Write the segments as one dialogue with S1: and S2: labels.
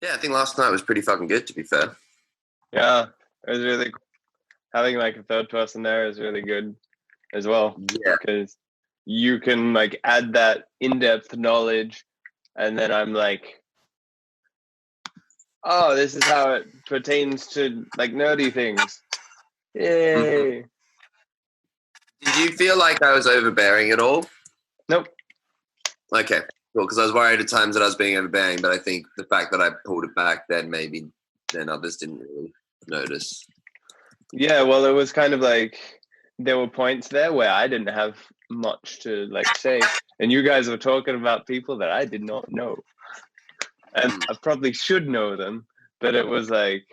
S1: Yeah, I think last night was pretty fucking good, to be fair.
S2: Yeah, it was really having like a third person there is really good as well
S1: Yeah.
S2: because you can like add that in-depth knowledge, and then I'm like, oh, this is how it pertains to like nerdy things.
S1: Mhm.
S2: Yay!
S1: Did you feel like I was overbearing at all?
S2: Nope.
S1: Okay, cool. Because I was worried at times that I was being overbearing, but I think the fact that I pulled it back, then others didn't really notice.
S2: Yeah, well, it was kind of like there were points there where I didn't have much to like say, and you guys were talking about people that I did not know, and I probably should know them, but it was like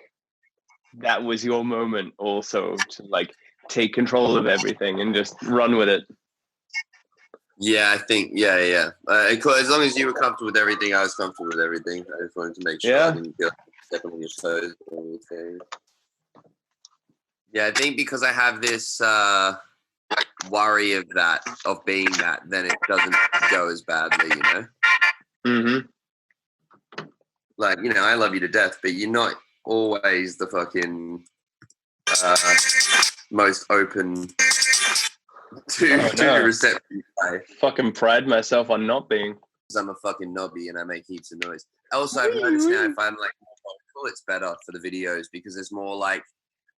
S2: that was your moment also to like take control of everything and just run with it.
S1: Yeah, I think, yeah. As long as you were comfortable with everything, I was comfortable with everything. I just wanted to make sure I
S2: Yeah.
S1: didn't feel stepping on your toes or anything. Yeah, I think because I have this worry of being that, then it doesn't go as badly, you know?
S2: Mm-hmm.
S1: Like, I love you to death, but you're not always the fucking most open to reception guy.
S2: Fucking pride myself on not being.
S1: I'm a fucking knobby and I make heaps of noise. Also, I've noticed now if I'm like more vocal, it's better for the videos because there's more like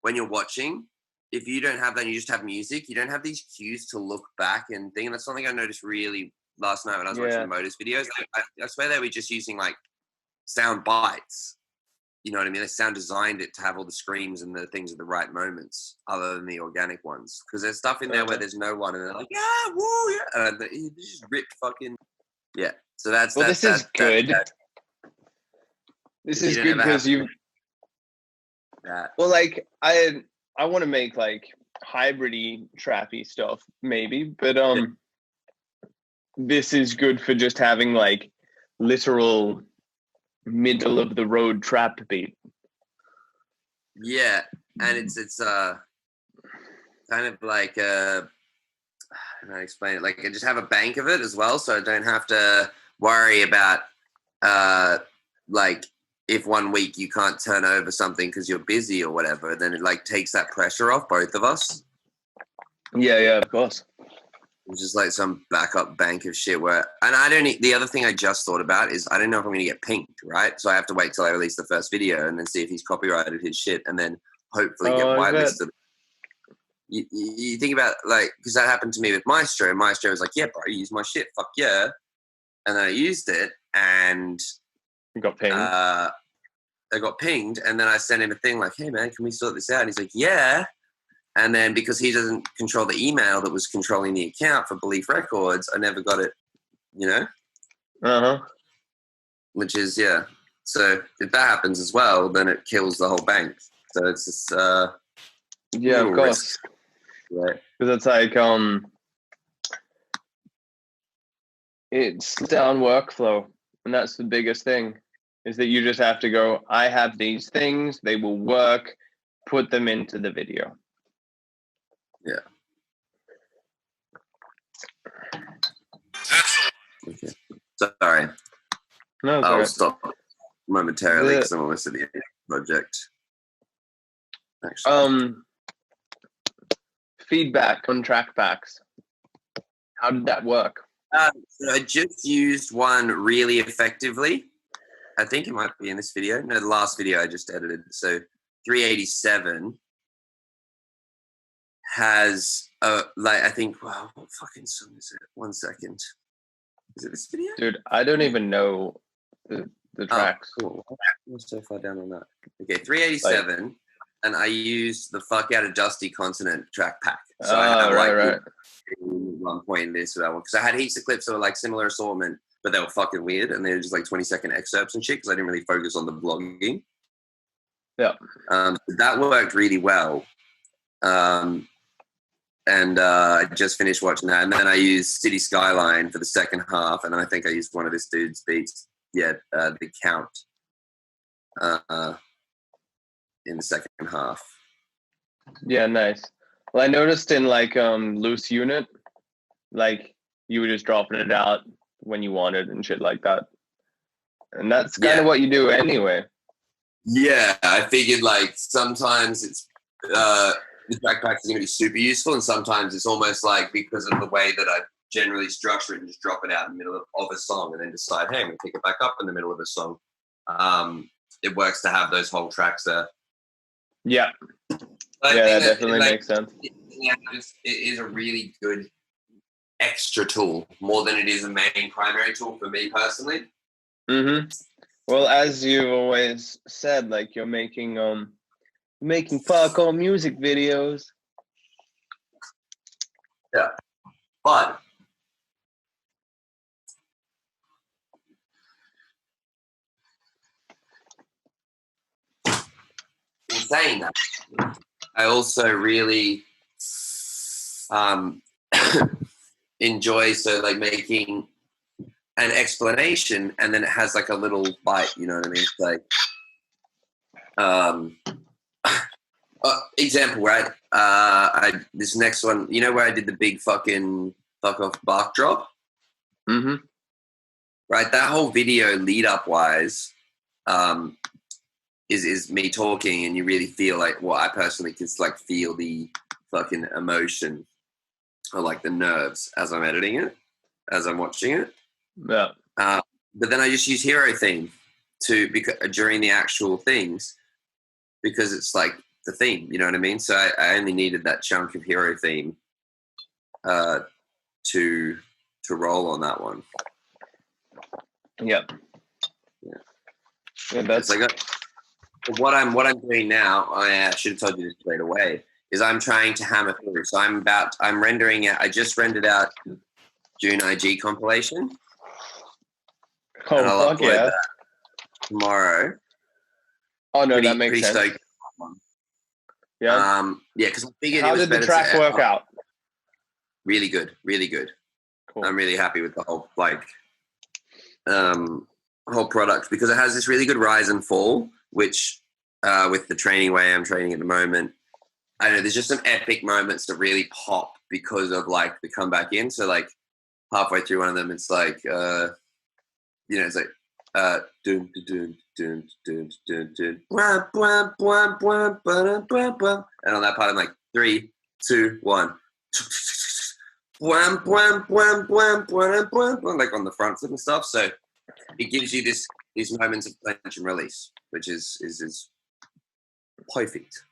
S1: when you're watching, if you don't have that, you just have music, you don't have these cues to look back and thing. And that's something I noticed really last night when I was watching the Modus videos. I swear they were just using like sound bites. You know what I mean? They sound designed it to have all the screams and the things at the right moments, other than the organic ones. Because there's stuff in there where there's no one, and they're like, "Yeah, woo, yeah," and they just ripped fucking, yeah. So that's
S2: this is good. This is good because you. Well, like I want to make like hybridy trappy stuff maybe, but this is good for just having like literal middle of the road trap beat.
S1: Yeah, and it's kind of like how do I explain it? Like I just have a bank of it as well, so I don't have to worry about like if one week you can't turn over something because you're busy or whatever. Then it like takes that pressure off both of us.
S2: Yeah, of course.
S1: It's just like some backup bank of shit where, and I don't. The other thing I just thought about is I don't know if I'm going to get pinged, right? So I have to wait till I release the first video and then see if he's copyrighted his shit, and then hopefully get whitelisted. You think about like because that happened to me with Maestro. Maestro was like, "Yeah, bro, use my shit, fuck yeah," and then I used it and
S2: you got pinged.
S1: I got pinged, and then I sent him a thing like, "Hey man, can we sort this out?" And he's like, "Yeah." And then because he doesn't control the email that was controlling the account for Belief Records, I never got it, you know? Which is, yeah. So if that happens as well, then it kills the whole bank. So it's just,
S2: yeah, of course.
S1: Right.
S2: Because it's like, it's down workflow. And that's the biggest thing is that you just have to go, I have these things, they will work, put them into the video.
S1: Yeah. Okay. Sorry.
S2: No,
S1: I'll stop momentarily because I'm almost at the end of the project.
S2: Actually. Feedback on track packs. How did that work?
S1: So I just used one really effectively. I think it might be in this video. No, the last video I just edited. So 387 has like I think what fucking song is it? 1 second. Is it this video?
S2: Dude, I don't even know the tracks.
S1: Oh, cool. I'm so far down on that. Okay, 387, and I used the fuck out of Dusty Continent track pack. So I have
S2: right.
S1: One point in this that one because I had heaps of clips that were like similar assortment, but they were fucking weird and they were just like 20-second excerpts and shit because I didn't really focus on the vlogging.
S2: Yeah.
S1: That worked really well. And I just finished watching that, and then I used City Skyline for the second half, and then I think I used one of this dude's beats, the Count, in the second half.
S2: Yeah, nice. Well, I noticed in like Loose Unit, like you were just dropping it out when you wanted and shit like that. And that's kind of what you do anyway.
S1: Yeah, I figured like sometimes it's the track practice is going to be super useful, and sometimes it's almost like because of the way that I generally structure it and just drop it out in the middle of a song and then decide, hey, I'm going to pick it back up in the middle of a song. It works to have those whole tracks there.
S2: Yeah. That definitely makes sense.
S1: It is a really good extra tool, more than it is a main primary tool for me personally.
S2: Mm-hmm. Well, as you've always said, like you're making parkour music videos.
S1: Yeah, but in saying that, I also really enjoy like making an explanation and then it has like a little bite, you know what I mean? Like example, right? This next one, you know where I did the big fucking fuck off bark drop?
S2: Mm-hmm.
S1: Right, that whole video lead up wise is me talking, and you really feel like I personally can like feel the fucking emotion or like the nerves as I'm editing it, as I'm watching it.
S2: Yeah.
S1: But then I just use hero theme during the actual things because it's like the theme, you know what I mean? So I only needed that chunk of hero theme to roll on that one.
S2: Yep. Yeah, that's
S1: like what I'm doing now. I should have told you this straight away. Is I'm trying to hammer through. So I'm rendering it. I just rendered out June IG compilation.
S2: Oh,
S1: and I'll
S2: fuck
S1: upload
S2: yeah.
S1: that tomorrow.
S2: Oh no, that makes sense.
S1: Stoked.
S2: Yeah.
S1: Yeah, because I figured
S2: How
S1: it was
S2: did the track work out?
S1: Really good, really good.
S2: Cool.
S1: I'm really happy with the whole whole product because it has this really good rise and fall, which with the training way I'm training at the moment, I don't know, there's just some epic moments that really pop because of like the comeback in. So like halfway through one of them, it's like it's like dun dun dun dun dun dun wah, wah, wah, wah, ba, ba, ba. And on that part I'm like 3, 2, 1 wham, wham, wham, wham, wham, wham, wham, like on the fronts and stuff. So it gives you these moments of clench and release, which is perfect.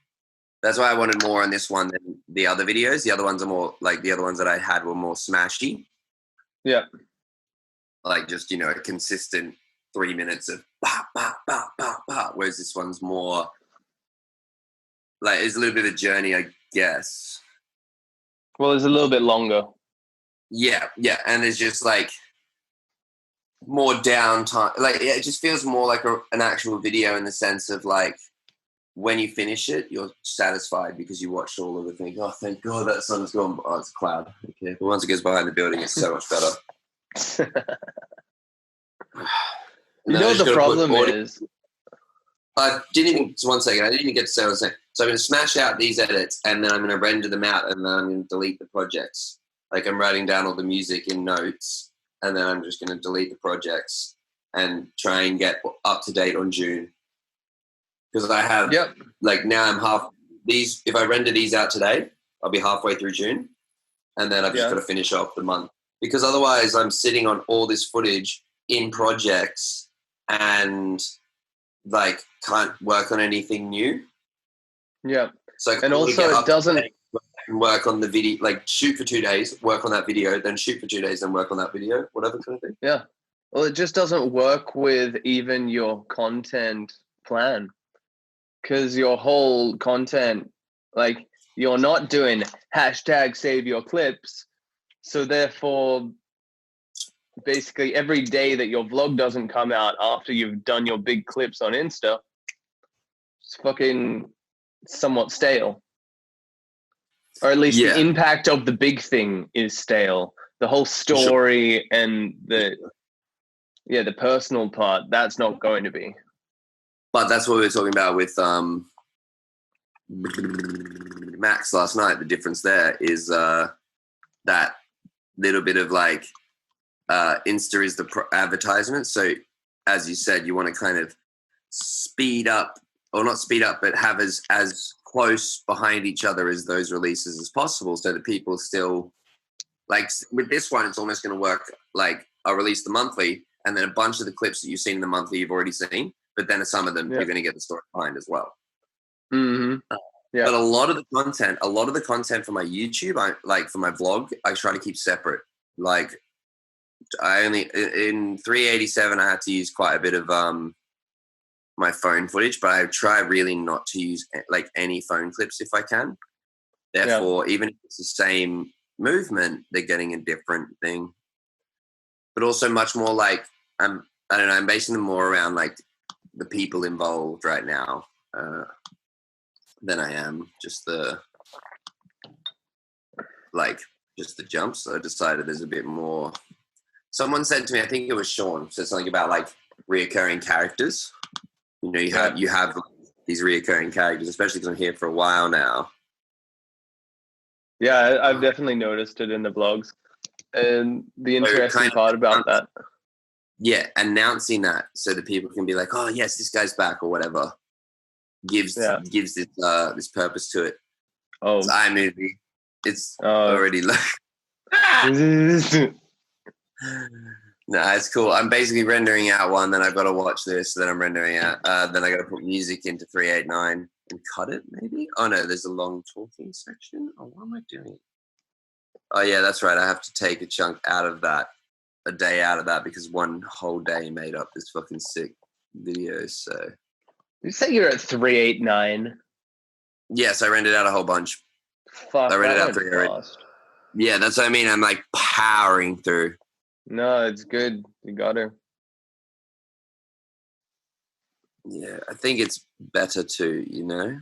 S1: That's why I wanted more on this one than the other videos. The other ones are more like the other ones that I had were more smashy.
S2: Yeah.
S1: Like just, a consistent 3 minutes of bah, bah, bah, bah, bah, whereas this one's more like it's a little bit of a journey, I guess.
S2: Well, it's a little bit longer.
S1: Yeah, and there's just like more downtime. Like it just feels more like an actual video in the sense of like when you finish it, you're satisfied because you watched all of the things. Oh, thank God that sun's gone. Oh, it's a cloud. Okay, but once it goes behind the building, it's so much better.
S2: You know what the problem is?
S1: I didn't even, just 1 second, I didn't even get to say what I was saying. So I'm going to smash out these edits and then I'm going to render them out and then I'm going to delete the projects. Like I'm writing down all the music in notes and then I'm just going to delete the projects and try and get up to date on June. Because I have, like now I'm if I render these out today, I'll be halfway through June and then I've just got to finish off the month. Because otherwise I'm sitting on all this footage in projects and like can't work on anything new.
S2: Yeah.
S1: So
S2: and also it doesn't
S1: work on the video, like shoot for 2 days, work on that video, then shoot for 2 days, then work on that video, whatever kind of thing.
S2: Yeah. Well, it just doesn't work with even your content plan because your whole content, like you're not doing #save your clips. So therefore, basically every day that your vlog doesn't come out after you've done your big clips on Insta, it's fucking somewhat stale. Or at least the impact of the big thing is stale. The whole story and the personal part, that's not going to be.
S1: But that's what we were talking about with Max last night. The difference there is that little bit of like Insta is the advertisement. So as you said, you want to kind of speed up, or not speed up, but have as close behind each other as those releases as possible, so that people still, like with this one, it's almost going to work like I'll release the monthly, and then a bunch of the clips that you've seen in the monthly you've already seen, but then some of them you're going to get the story behind as well.
S2: Mm-hmm. Yeah.
S1: But a lot of the content for my YouTube, for my vlog, I try to keep separate. Like I only in 387 I had to use quite a bit of my phone footage, but I try really not to use like any phone clips if I can. Therefore, even if it's the same movement, they're getting a different thing. But also much more like I don't know, I'm basing them more around like the people involved right now than I am just the jumps. So I decided there's a bit more. Someone said to me, I think it was Sean, said something about like reoccurring characters. You know, you have these reoccurring characters, especially because I'm here for a while now.
S2: Yeah, I've definitely noticed it in the vlogs. And the interesting part about that.
S1: Yeah, announcing that so that people can be like, oh, yes, this guy's back or whatever. Gives this purpose to it. Oh. It's iMovie. It's already like... No, it's cool. I'm basically rendering out one, then I've got to watch this, then I'm rendering out, then I got to put music into 389 and cut it, maybe? Oh, no, there's a long talking section. Oh, what am I doing? Oh, yeah, that's right. I have to take a chunk out of that, a day out of that, because one whole day made up this fucking sick video, so...
S2: You say you're at 389?
S1: Yes, I rented out a whole bunch.
S2: Fuck,
S1: I rented out 389. Yeah, that's what I mean. I'm like powering through.
S2: No, it's good. You got her.
S1: Yeah, I think it's better to, you know,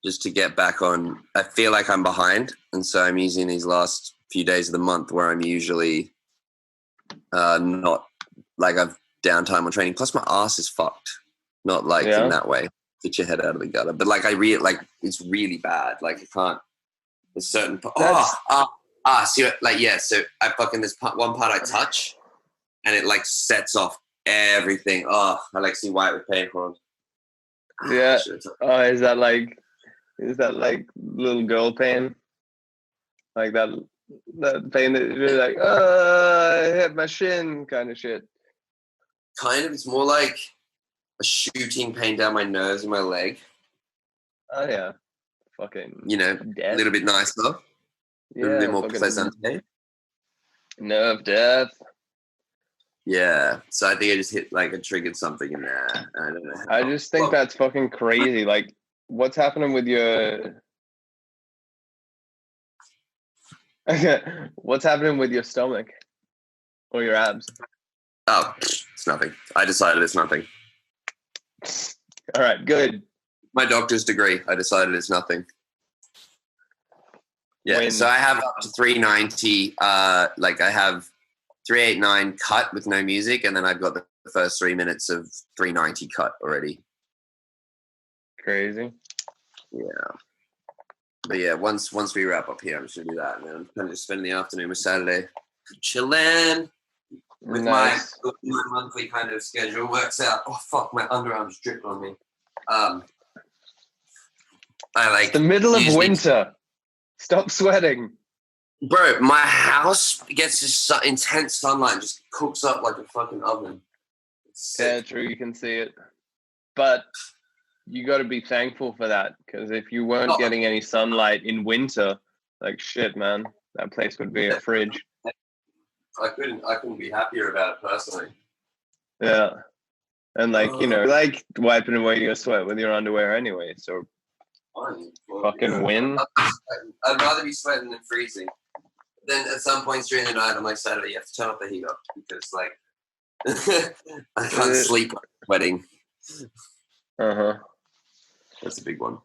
S1: just to get back on. I feel like I'm behind, and so I'm using these last few days of the month where I'm usually not like I've downtime on training. Plus, my ass is fucked. Not like in that way. Get your head out of the gutter. But like it's really bad. Like I can't. There's certain. So I fucking this one part I touch, and it like sets off everything. Oh, I like see white with paper on.
S2: Yeah. Oh, is that like little girl pain? Like that pain that you're like, I hit my shin kind of shit.
S1: Kind of. It's more like a shooting pain down my nerves and my leg.
S2: Oh yeah. Fucking.
S1: You know, a little bit nicer.
S2: Yeah.
S1: A little bit more pleasant.
S2: Nerve death.
S1: Yeah, so I think I just hit like I triggered something in there. I don't know.
S2: I just think that's fucking crazy. Like, what's happening with your? What's happening with your stomach or your abs?
S1: Oh, it's nothing. I decided it's nothing.
S2: All right, good.
S1: My doctor's degree. I decided it's nothing. Yeah, so I have up to 390. Like I have 389 cut with no music, and then I've got the first 3 minutes of 390 cut already.
S2: Crazy.
S1: Yeah. But yeah, once we wrap up here, I'm just gonna do that, and then I'm gonna just spend the afternoon with Saturday chilling with my monthly kind of schedule. Works out. Oh fuck, my underarms dripped on me. I like
S2: it's the middle of winter. Stop sweating.
S1: Bro, my house gets this intense sunlight and just cooks up like a fucking oven.
S2: Yeah, true. You can see it. But you got to be thankful for that, because if you weren't getting any sunlight in winter, like shit, man, that place would be a fridge.
S1: I couldn't be happier about it personally.
S2: Yeah. And like, you know, like wiping away your sweat with your underwear anyway, so fucking win.
S1: I'd rather be sweating than freezing. Then at some points during the night, I'm like, Saturday, you have to turn off the heater because, like, I can't sleep sweating. That's a big one.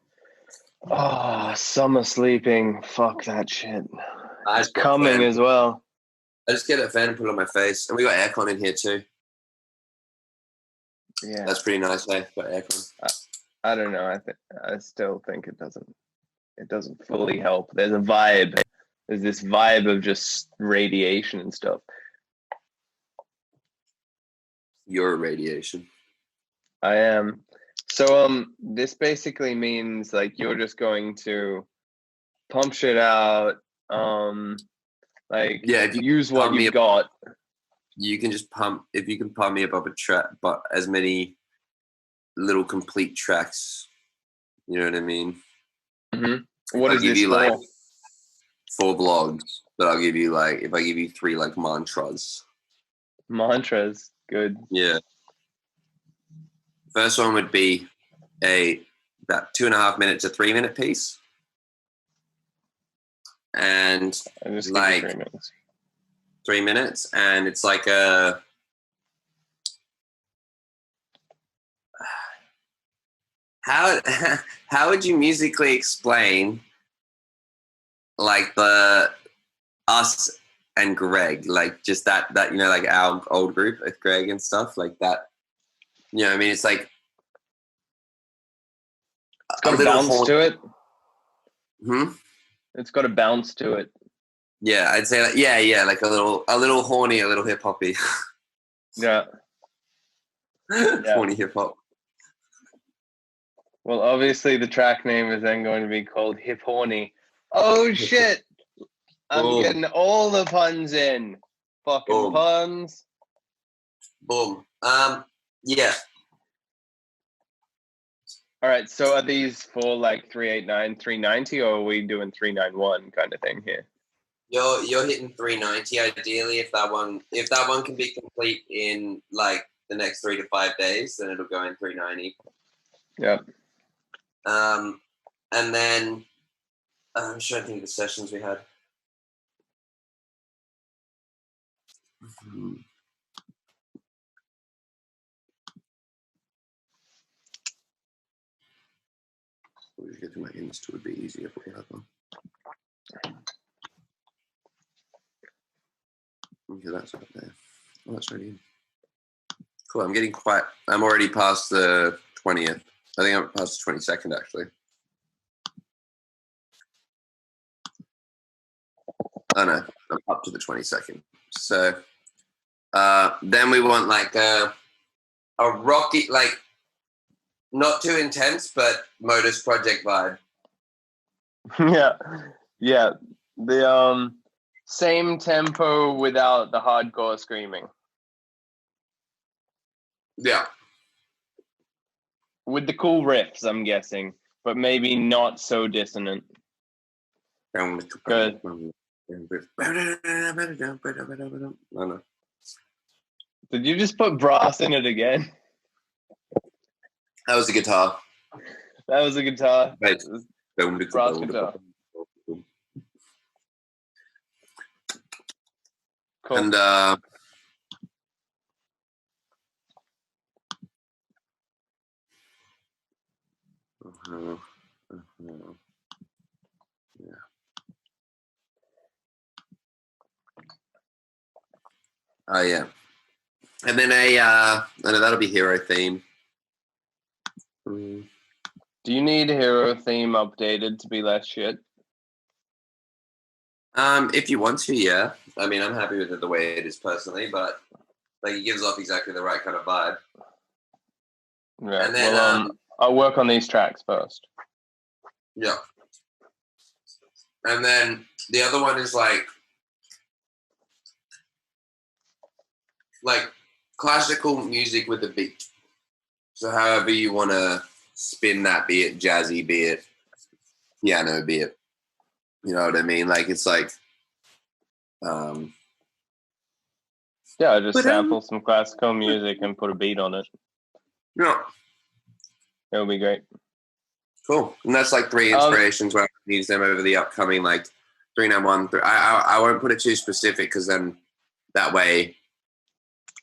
S2: Oh, summer sleeping. Fuck that shit. It's coming as well.
S1: I just get a fan and put it on my face. And we got aircon in here too.
S2: Yeah.
S1: That's pretty nice, eh? Got aircon.
S2: I don't know. I still think it doesn't fully help. There's a vibe. There's this vibe of just radiation and stuff.
S1: You're a radiation.
S2: I am. So this basically means like you're just going to pump shit out, like
S1: Yeah, if you
S2: use what
S1: pump me
S2: you've
S1: up,
S2: got.
S1: you can just pump. If you can pump me above a track, but as many little complete tracks. You know what I mean?
S2: What
S1: I'll
S2: is
S1: give
S2: this
S1: you
S2: for?
S1: like 4 vlogs, but I'll give you like if I give you 3 like mantras.
S2: Mantras. Good.
S1: Yeah. First one would be about 2.5 minute to 3 minute piece, and
S2: I'll just give you
S1: like
S2: 3 minutes.
S1: 3 minutes, and it's like a how how would you musically explain like the us and Greg, like just that you know, like our old group with Greg and stuff like that. You know what I mean? It's like
S2: It's got a bounce to it. It's got a bounce to it.
S1: Yeah, I'd say like, yeah, like a little horny, a little hip hoppy.
S2: Yeah.
S1: Horny hip hop.
S2: Well, obviously the track name is then going to be called Hip Horny. Oh shit! I'm getting all the puns in. Fucking puns.
S1: Boom. Yeah.
S2: All right, so are these for like 389, 390, or are we doing 391 kind of thing here?
S1: You're hitting 390 ideally. If that one can be complete in like the next 3 to 5 days, then it'll go in 390.
S2: Yeah.
S1: And then I'm trying to think of the sessions we had. We'll just get to my Insta, would be easier if we had one. Okay, that's up there. Oh, that's already in. Cool. I'm already past the 20th. I think I'm past the 22nd actually. Oh no, I'm up to the 22nd. So then we want like a rocky, like not too intense, but Modus Project vibe.
S2: Yeah. The same tempo without the hardcore screaming.
S1: Yeah.
S2: With the cool riffs, I'm guessing, but maybe not so dissonant. Good. Did you just put brass in it again?
S1: That was a guitar.
S2: That was a guitar.
S1: Right.
S2: Brass guitar. Cool.
S1: And yeah. Oh yeah. And then I know that'll be hero theme.
S2: Do you need hero theme updated to be less shit?
S1: If you want to, yeah. I mean, I'm happy with it the way it is personally, but like it gives off exactly the right kind of vibe.
S2: Yeah.
S1: And then
S2: well, I'll work on these tracks first.
S1: Yeah. And then the other one is like classical music with a beat. So however you want to spin that, be it jazzy, be it piano, be it, you know what I mean? Like it's like,
S2: yeah, I just sample some classical music and put a beat on it.
S1: Yeah.
S2: It'll be great.
S1: Cool. And that's like 3 inspirations where I can use them over the upcoming like 391. I won't put it too specific because then that way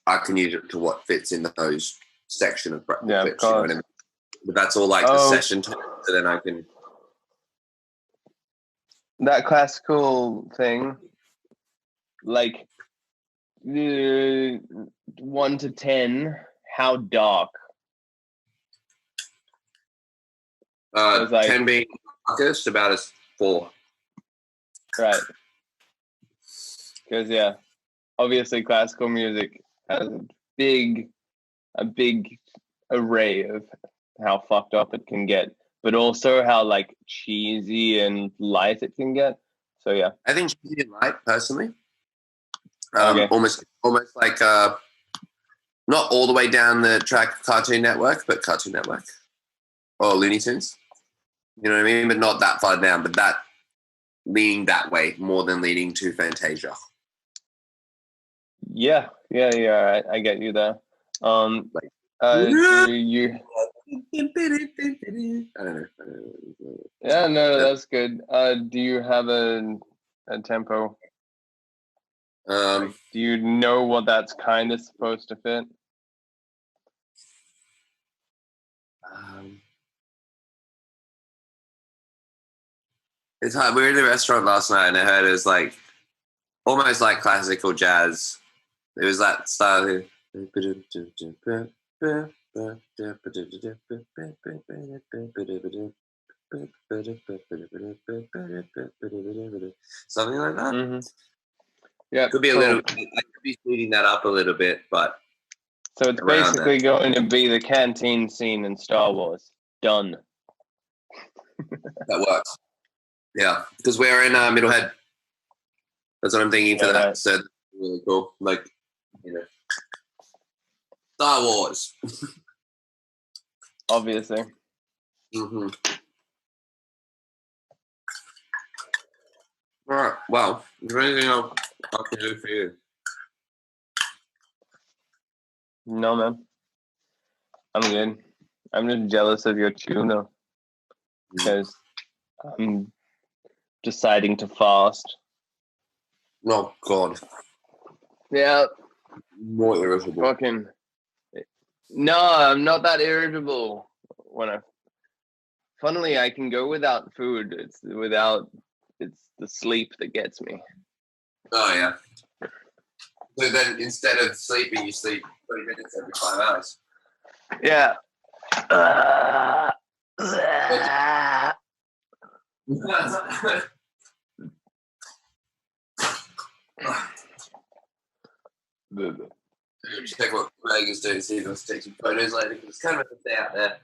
S1: I can use it to what fits in those section of clips.
S2: Yeah, of course. You know what I mean?
S1: But that's all like the session time, so then I can.
S2: That classical thing, like 1 to 10, how dark?
S1: 10 being darkest, about as 4.
S2: Right. Because, yeah, obviously classical music has a big a big array of how fucked up it can get, but also how like cheesy and light it can get. So yeah,
S1: I think cheesy and light personally.
S2: Okay.
S1: Almost like not all the way down the track Cartoon Network, but Cartoon Network or Looney Tunes. You know what I mean? But not that far down, but that leaning that way more than leaning to Fantasia.
S2: Yeah. I get you there. Do you?
S1: I don't know.
S2: Yeah, no, that's good. Do you have a tempo? Do you know what that's kind of supposed to fit?
S1: It's hard. We were in a restaurant last night and I heard it was like almost like classical jazz. It was that style. Something like that.
S2: Mm-hmm. Yeah,
S1: could be a little. I could be speeding that up a little bit, but
S2: so it's basically going to be the canteen scene in Star Wars. Done.
S1: That works. Yeah, because we're in Middlehead. That's what I'm thinking for that. Right. So really cool. Like, you know, Star Wars.
S2: Obviously.
S1: Mm-hmm. All right. Well, is there anything else I can do for you?
S2: No, man. I'm good. I'm just jealous of your tuna because I'm deciding to fast.
S1: Oh God.
S2: Yeah.
S1: More irritable.
S2: Fucking. No, I'm not that irritable. Funnily, I can go without food. It's the sleep that gets me.
S1: Oh yeah. So then, instead of sleeping, you sleep 30 minutes every 5 hours.
S2: Yeah.
S1: Check what Greg is doing. See if he wants to take some photos later. It's kind of a day out there.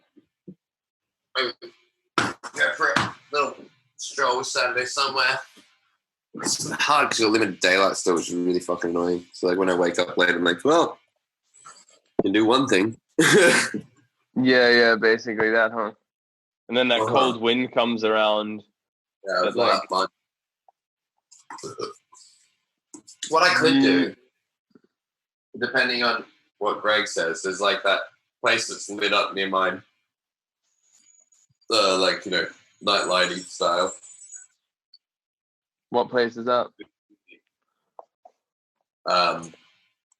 S1: Go for a little stroll Saturday somewhere. It's hard because you're limited daylight still, which is really fucking annoying. So like when I wake up late, I'm like, well, I can do one thing.
S2: Yeah, basically that, huh? And then that cold wind comes around.
S1: Yeah, it's like fun. What I could do, depending on what Greg says, there's like that place that's lit up near mine. Like, you know, night lighting style.
S2: What place is that?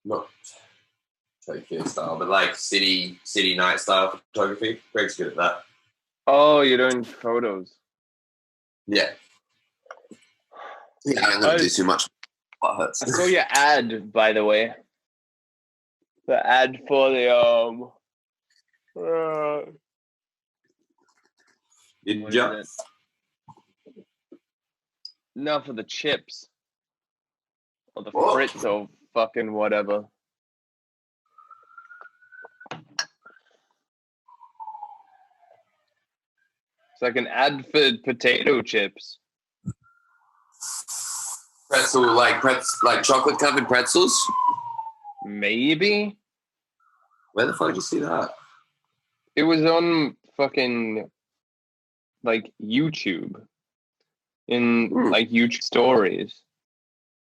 S1: Not Tokyo style, but like city night style photography. Greg's good at that.
S2: Oh, you're doing photos.
S1: Yeah. Yeah, I'm gonna do too much. What hurts?
S2: I saw your ad, by the way. The ad for the
S1: Ninja.
S2: No, for the chips. Or the Fritz or fucking whatever. It's like an ad for potato chips.
S1: Pretzel, like chocolate covered pretzels?
S2: Maybe.
S1: Where the fuck did you see that?
S2: It was on fucking like YouTube. In like YouTube stories.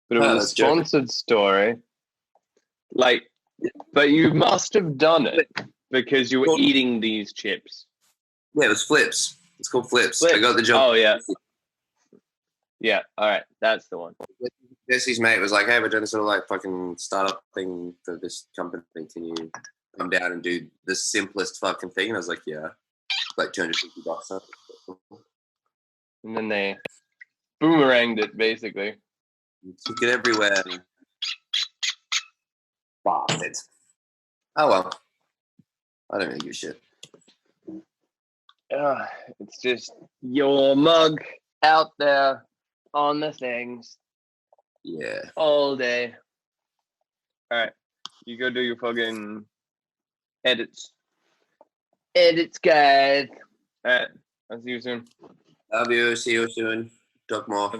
S2: But it was a sponsored story. Like, but you must have done it because you were eating these chips.
S1: Yeah, it was Flips. It's called Flips. I got the job.
S2: Oh, yeah. Yeah, all right. That's the one.
S1: Jesse's mate was like, hey, we're doing this sort of like fucking startup thing for this company. Can you come down and do the simplest fucking thing? And I was like, yeah. Like $250.
S2: And then they boomeranged it, basically.
S1: Took it everywhere. Bastard. Oh, well. I don't really give a shit.
S2: It's just your mug out there on the things.
S1: Yeah.
S2: All day. All right. You go do your fucking Edits, guys. All right, I'll see you soon.
S1: Love you. See you soon. Talk more.